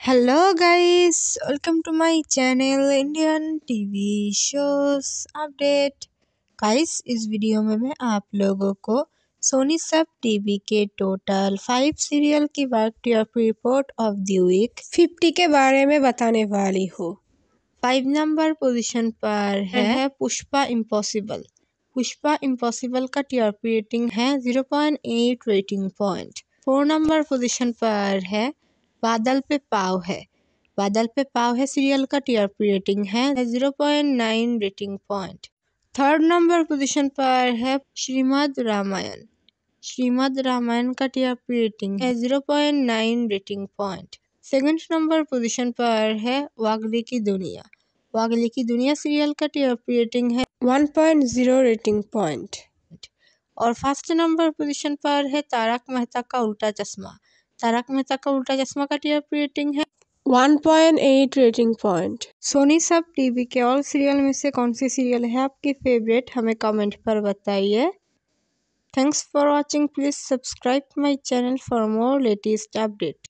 Hello guys, welcome to my channel Indian TV shows update। Guys इस video में मैं आप लोगों को सोनी सब टीवी के टोटल 5 सीरियल की work report of the week 50 के बारे में बताने वाली हूँ। 5 नंबर पोजीशन पर है पुष्पा इम्पॉसिबल। पुष्पा इम्पॉसिबल का टीआरपी रेटिंग है 0.8 रेटिंग पॉइंट। 4 नंबर पोजीशन पर है बादल पे पाव है। बादल पे पाव है सीरियल का टीआरपी रेटिंग है 0.9 rating point. 3rd number position पर है श्रीमद् रामायण। श्रीमद् रामायण का टीआरपी रेटिंग है 0.9 rating point. 2nd number position पर है वागले की दुनिया। वागले की दुनिया सीरियल का टीआरपी रेटिंग है 1.0 रेटिंग पॉइंट। और 1st नंबर पोजीशन पर है तारक मेहता का उल्टा चश्मा। तारक मेहता का उल्टा चश्मा का टीआरपी रेटिंग है 1.8 rating point. Soni SAB TV के ऑल सीरियल में से कौन सी सीरियल है आपकी फेवरेट, हमें कमेंट पर बताइए। Thanks for watching. Please subscribe my channel for more latest update.